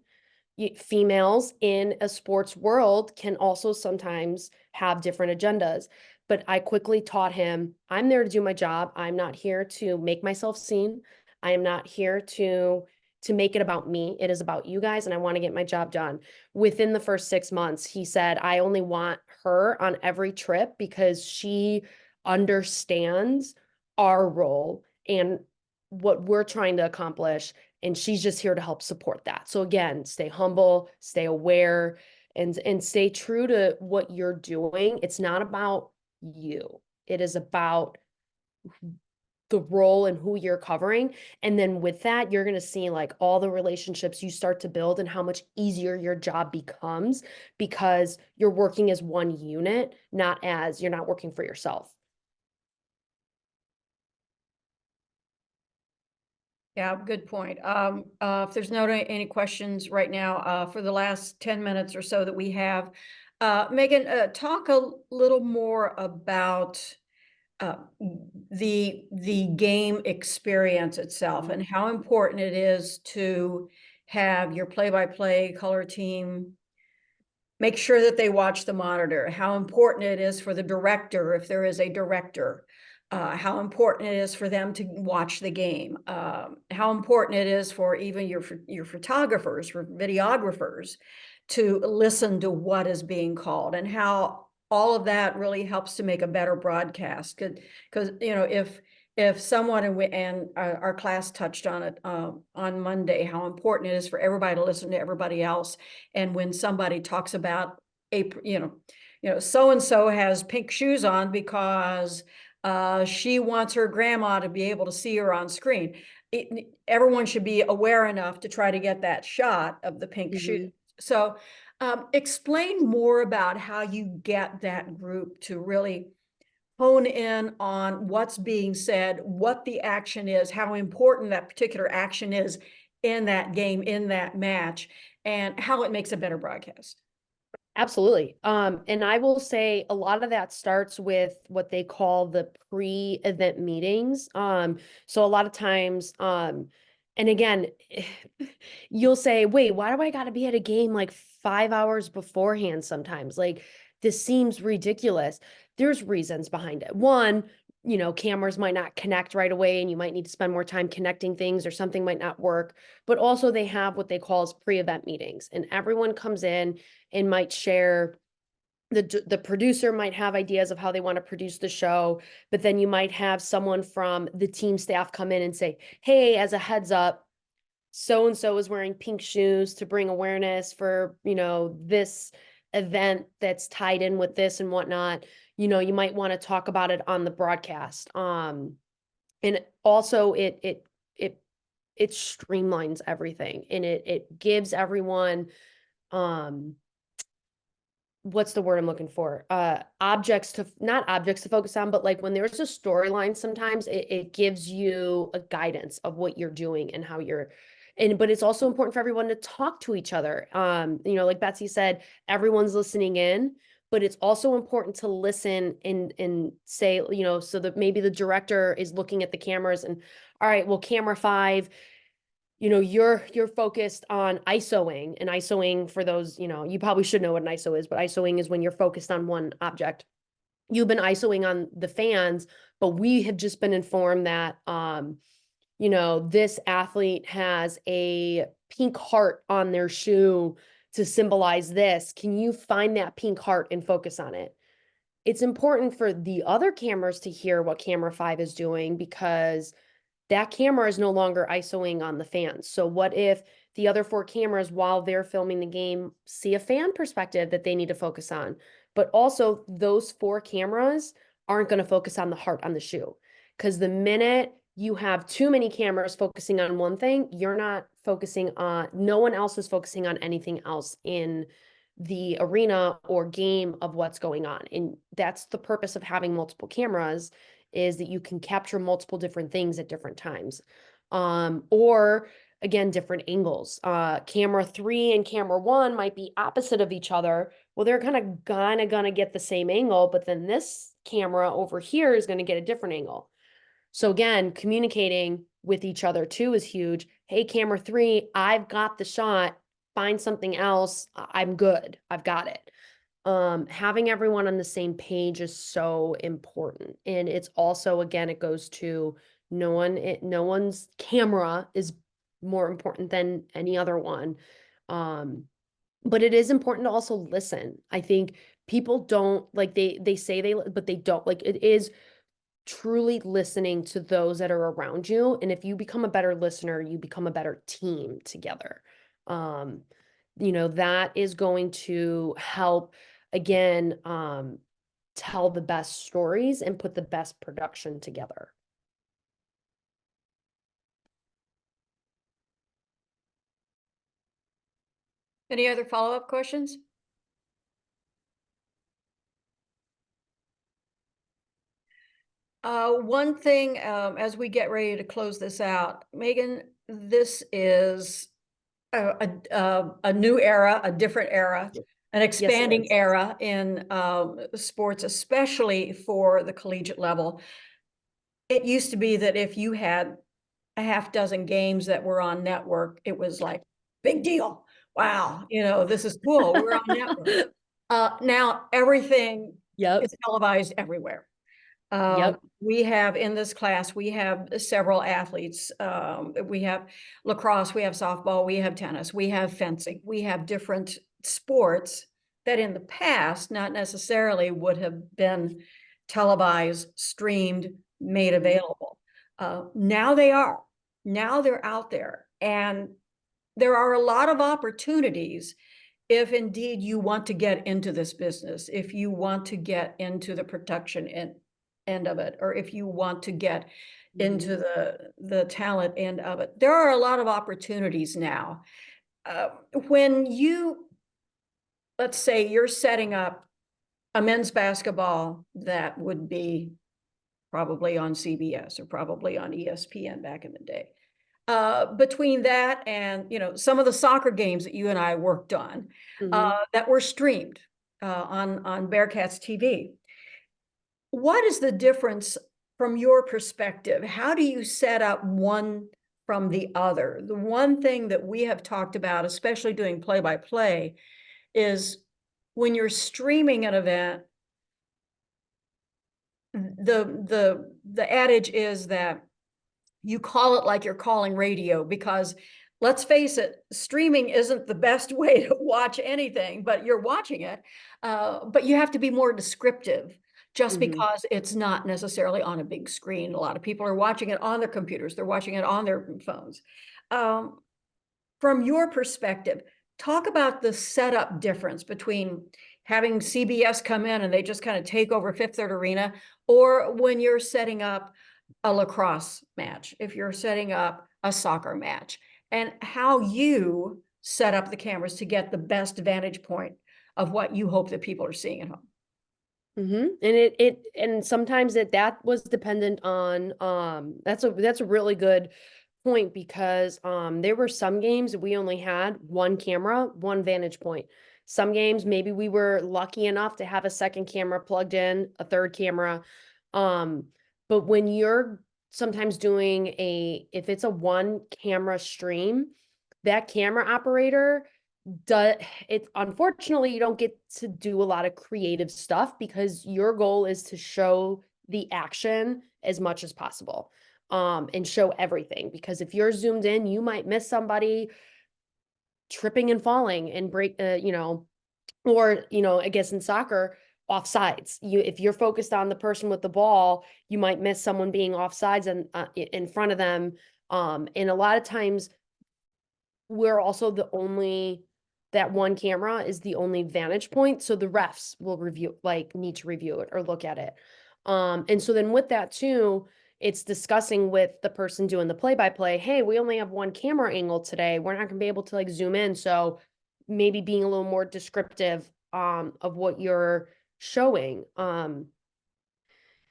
females in a sports world can also sometimes have different agendas. But I quickly taught him, I'm there to do my job. I'm not here to make myself seen. I am not here to make it about me. It is about you guys, and I want to get my job done. Within the first 6 months, he said, I only want her on every trip because she understands our role and what we're trying to accomplish, and she's just here to help support that. So again, stay humble, stay aware, and stay true to what you're doing. It's not about you. It is about the role and who you're covering. And then with that, you're going to see like all the relationships you start to build and how much easier your job becomes because you're working as one unit, you're not working for yourself. Yeah, good point. If there's not any questions right now, for the last 10 minutes or so that we have, Megan, talk a little more about the game experience itself and how important it is to have your play-by-play color team make sure that they watch the monitor, how important it is for the director, if there is a director, how important it is for them to watch the game, how important it is for even your photographers, for videographers to listen to what is being called, and how all of that really helps to make a better broadcast. Because, if someone, and our class touched on it on Monday, how important it is for everybody to listen to everybody else. And when somebody talks about so-and-so has pink shoes on because she wants her grandma to be able to see her on screen. Everyone should be aware enough to try to get that shot of the pink shoes. So explain more about how you get that group to really hone in on what's being said, what the action is, how important that particular action is in that game, in that match, and how it makes a better broadcast. Absolutely. And I will say a lot of that starts with what they call the pre-event meetings. So a lot of times, and again, you'll say, wait, why do I gotta be at a game like 5 hours beforehand sometimes? Like, this seems ridiculous. There's reasons behind it. One, cameras might not connect right away and you might need to spend more time connecting things, or something might not work. But also they have what they call as pre-event meetings, and everyone comes in and might share. The producer might have ideas of how they want to produce the show, but then you might have someone from the team staff come in and say, hey, as a heads up, so-and-so is wearing pink shoes to bring awareness for, this event that's tied in with this and whatnot. You might want to talk about it on the broadcast. And also it streamlines everything, and it gives everyone, what's the word I'm looking for? Not objects to focus on, but like when there's a storyline, sometimes it gives you a guidance of what you're doing and how but it's also important for everyone to talk to each other. Like Betsy said, everyone's listening in, but it's also important to listen and say, so that maybe the director is looking at the cameras and, all right, well, camera 5, you're focused on ISOing, and ISOing, for those, you probably should know what an ISO is, but ISOing is when you're focused on one object. You've been ISOing on the fans, but we have just been informed that, this athlete has a pink heart on their shoe to symbolize this. Can you find that pink heart and focus on it? It's important for the other cameras to hear what camera 5 is doing, because that camera is no longer ISOing on the fans. So what if the other 4 cameras, while they're filming the game, see a fan perspective that they need to focus on? But also those 4 cameras aren't going to focus on the heart on the shoe, because the minute you have too many cameras focusing on one thing, no one else is focusing on anything else in the arena or game of what's going on. And that's the purpose of having multiple cameras, is that you can capture multiple different things at different times. Or again, different angles. Camera 3 and camera 1 might be opposite of each other. Well, they're gonna get the same angle, but then this camera over here is gonna get a different angle. So again, communicating with each other too is huge. Hey, camera 3, I've got the shot. Find something else. I'm good. I've got it. Having everyone on the same page is so important. And it's also, again, it goes to no one's camera is more important than any other one. But it is important to also listen. I think people don't, like, they say but they don't. Like, it is truly listening to those that are around you. And if you become a better listener, you become a better team together. That is going to help, again, tell the best stories and put the best production together. Any other follow-up questions? One thing, as we get ready to close this out, Megan, this is a new era, a different era, an expanding era in sports, especially for the collegiate level. It used to be that if you had a half dozen games that were on network, it was like, big deal. Wow, this is cool. We're on network. Now everything is televised everywhere. We have in this class, we have several athletes. We have lacrosse, we have softball, we have tennis, we have fencing, we have different sports that in the past, not necessarily would have been televised, streamed, made available. Now they are. Now they're out there. And there are a lot of opportunities if indeed you want to get into this business, if you want to get into the production end of it, or if you want to get into the talent end of it. There are a lot of opportunities now. When you, let's say you're setting up a men's basketball that would be probably on CBS or probably on ESPN back in the day. Between that and, some of the soccer games that you and I worked on that were streamed on Bearcats TV. What is the difference from your perspective? How do you set up one from the other? The one thing that we have talked about, especially doing play-by-play, is when you're streaming an event, the adage is that you call it like you're calling radio, because let's face it, streaming isn't the best way to watch anything, but you're watching it. But you have to be more descriptive just because it's not necessarily on a big screen. A lot of people are watching it on their computers. They're watching it on their phones. From your perspective, talk about the setup difference between having CBS come in and they just kind of take over Fifth Third Arena, or when you're setting up a lacrosse match, if you're setting up a soccer match, and how you set up the cameras to get the best vantage point of what you hope that people are seeing at home. And and sometimes that was dependent on that's a really good point, because there were some games we only had one camera, one vantage point. Some games maybe we were lucky enough to have a second camera plugged in, a third camera. But when you're sometimes doing if it's a one camera stream, that camera operator unfortunately, you don't get to do a lot of creative stuff, because your goal is to show the action as much as possible, and show everything. Because if you're zoomed in, you might miss somebody tripping and falling and break, or, I guess in soccer, offsides. If you're focused on the person with the ball, you might miss someone being offsides and in front of them. And a lot of times we're also that one camera is the only vantage point. So the refs will need to review it or look at it. And so then with that too, it's discussing with the person doing the play-by-play, hey, we only have one camera angle today. We're not gonna be able to zoom in. So maybe being a little more descriptive of what you're showing.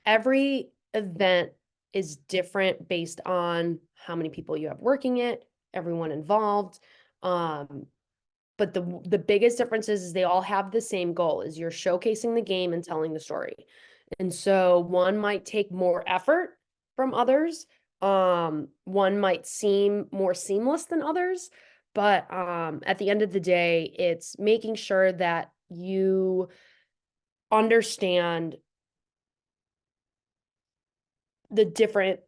Every event is different based on how many people you have working it, everyone involved. But the biggest difference is they all have the same goal, is you're showcasing the game and telling the story. And so one might take more effort from others. One might seem more seamless than others. But at the end of the day, it's making sure that you understand the different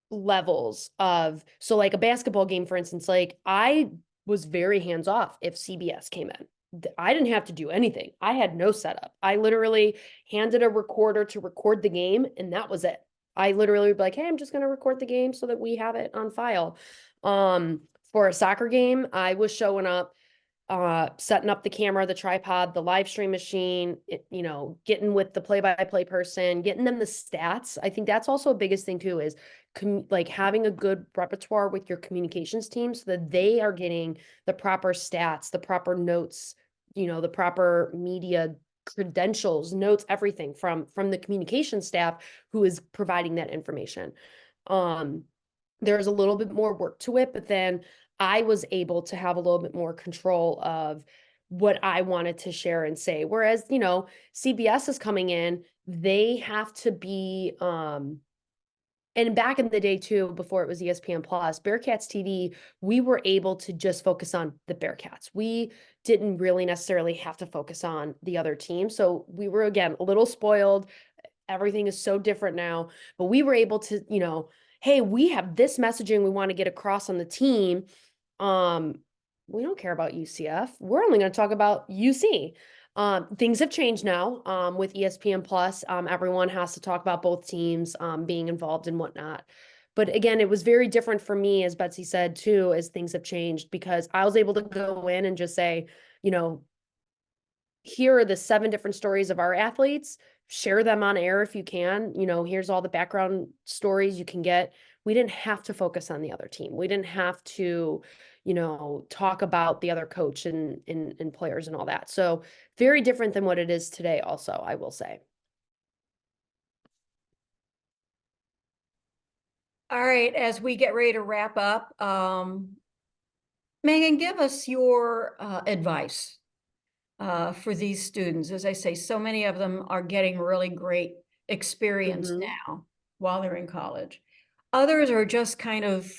levels of, so like a basketball game, for instance, I was very hands off if CBS came in. I didn't have to do anything. I had no setup. I literally handed a recorder to record the game, and that was it. I literally would be like, hey, I'm just going to record the game so that we have it on file. For a soccer game, I was showing up, setting up the camera, the tripod, the live stream machine, getting with the play-by-play person, getting them the stats. I think that's also a biggest thing too, is having a good repertoire with your communications team so that they are getting the proper stats, the proper notes, the proper media credentials, notes, everything from the communication staff who is providing that information. There's a little bit more work to it, but then I was able to have a little bit more control of what I wanted to share and say. Whereas, CBS is coming in, they have to be, and back in the day too, before it was ESPN Plus, Bearcats TV, we were able to just focus on the Bearcats. We didn't really necessarily have to focus on the other team. So we were, again, a little spoiled. Everything is so different now, but we were able to, hey, we have this messaging we want to get across on the team. we don't care about UCF. We're only going to talk about UC. Things have changed now with ESPN Plus. Everyone has to talk about both teams being involved and whatnot. But again, it was very different for me, as Betsy said, too, as things have changed, because I was able to go in and just say, you know, here are the 7 different stories of our athletes. Share them on air if you can. You know, here's all the background stories you can get. We didn't have to focus on the other team. We didn't have to, you know, talk about the other coach and players and all that. So very different than what it is today also, I will say. All right, as we get ready to wrap up, Megan, give us your advice for these students. As I say, so many of them are getting really great experience now while they're in college. Others are just kind of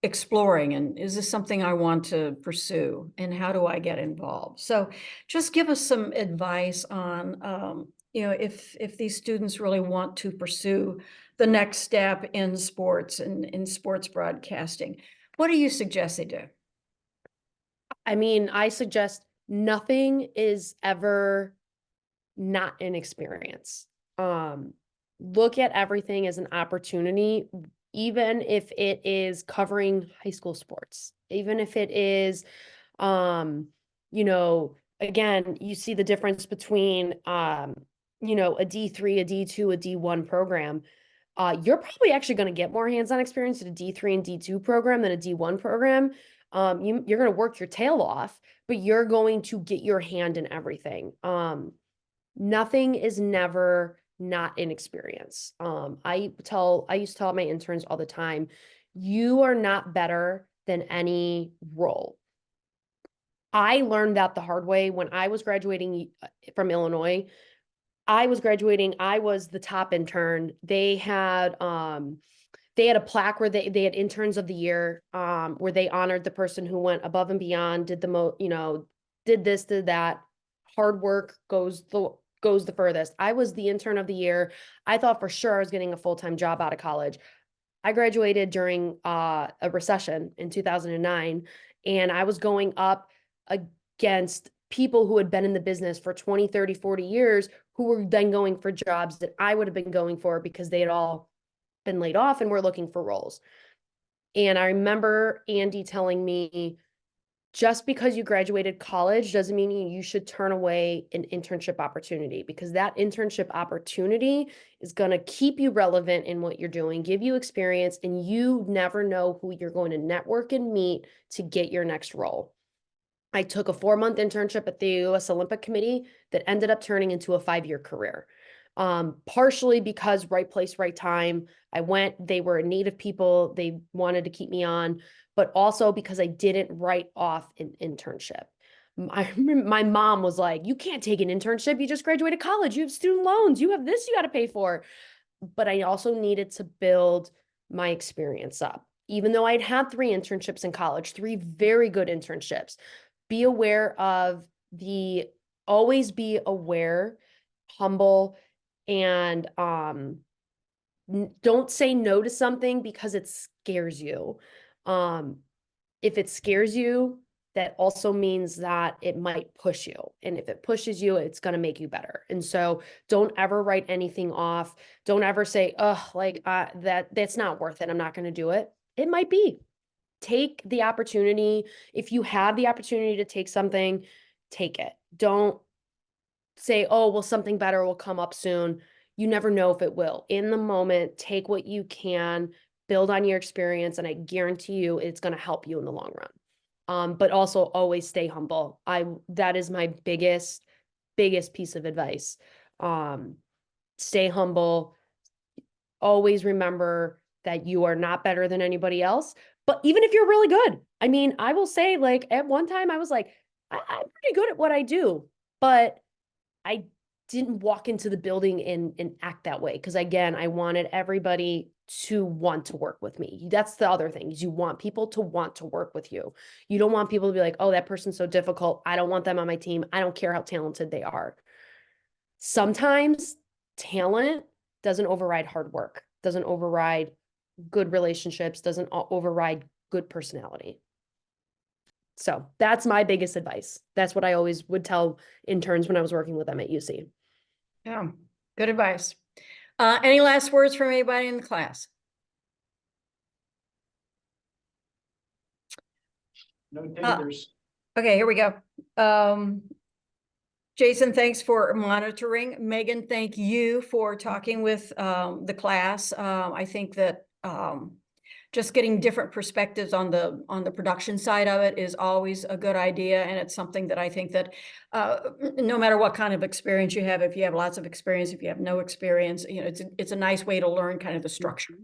exploring, and is this something I want to pursue, and how do I get involved? So just give us some advice on, you know, if these students really want to pursue the next step in sports and in sports broadcasting, what do you suggest they do? I mean, I suggest nothing is ever not an experience. Look at everything as an opportunity, even if it is covering high school sports, even if it is, you know, again, you see the difference between, you know, a D3, a D2, a D1 program. You're probably actually going to get more hands-on experience at a D3 and D2 program than a D1 program. You're going to work your tail off, but you're going to get your hand in everything. Nothing is never not an experience. I used to tell my interns all the time, you are not better than any role. I learned that the hard way when I was graduating from Illinois. I was the top intern. They had a plaque where they had interns of the year, where they honored the person who went above and beyond, did did this, did that. Hard work goes the furthest. I was the intern of the year. I thought for sure I was getting a full-time job out of college. I graduated during a recession in 2009, and I was going up against people who had been in the business for 20, 30, 40 years, who were then going for jobs that I would have been going for because they had all been laid off and were looking for roles. And I remember Andy telling me, just because you graduated college doesn't mean you should turn away an internship opportunity, because that internship opportunity is going to keep you relevant in what you're doing, give you experience, and you never know who you're going to network and meet to get your next role. I took a 4-month internship at the U.S. Olympic Committee that ended up turning into a 5-year career. Partially because right place, right time. I went, they were native people, they wanted to keep me on, but also because I didn't write off an internship. I remember my mom was like, you can't take an internship. You just graduated college. You have student loans. You have this you got to pay for. But I also needed to build my experience up. Even though I'd had 3 internships in college, 3 very good internships. Be aware of always be aware, humble, and don't say no to something because it scares you. If it scares you, that also means that it might push you. And if it pushes you, it's going to make you better. And so don't ever write anything off. Don't ever say, oh, like that's not worth it. I'm not going to do it. It might be. Take the opportunity. If you have the opportunity to take something, take it. Don't say, oh, well, something better will come up soon. You never know if it will. In the moment, take what you can, build on your experience, and I guarantee you it's going to help you in the long run. But also always stay humble. That is my biggest piece of advice. Stay humble. Always remember that you are not better than anybody else. But even if you're really good, I mean, I will say, like, at one time I was like, I'm pretty good at what I do, but I didn't walk into the building and act that way. Because again, I wanted everybody to want to work with me. That's the other thing, is you want people to want to work with you. You don't want people to be like, oh, that person's so difficult. I don't want them on my team. I don't care how talented they are. Sometimes talent doesn't override hard work, doesn't override good relationships, doesn't override good personality. So that's my biggest advice. That's what I always would tell interns when I was working with them at UC. Yeah, good advice. Any last words from anybody in the class? No takers. Okay, here we go. Jason, thanks for monitoring. Megan, thank you for talking with the class. I think that just getting different perspectives on the production side of it is always a good idea, and it's something that I think that no matter what kind of experience you have, if you have lots of experience, if you have no experience, you know, it's a nice way to learn kind of the structure,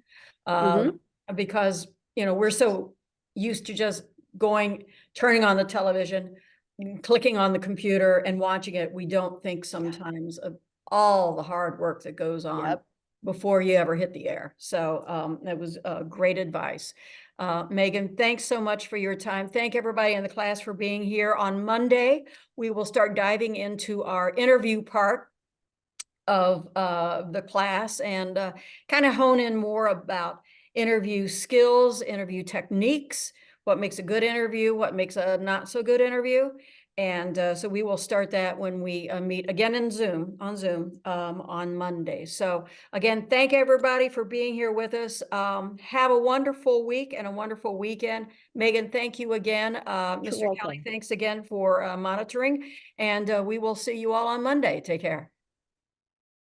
because you know we're so used to just turning on the television, clicking on the computer and watching it. We don't think sometimes of all the hard work that goes on before you ever hit the air. So that was great advice. Megan, thanks so much for your time. Thank everybody in the class for being here. On Monday, we will start diving into our interview part of the class and kind of hone in more about interview skills, interview techniques, what makes a good interview, what makes a not so good interview. And so we will start that when we meet again on Zoom on Monday. So again, thank everybody for being here with us. Have a wonderful week and a wonderful weekend. Megan, thank you again. Mr. Kelly, thanks again for monitoring. And we will see you all on Monday. Take care.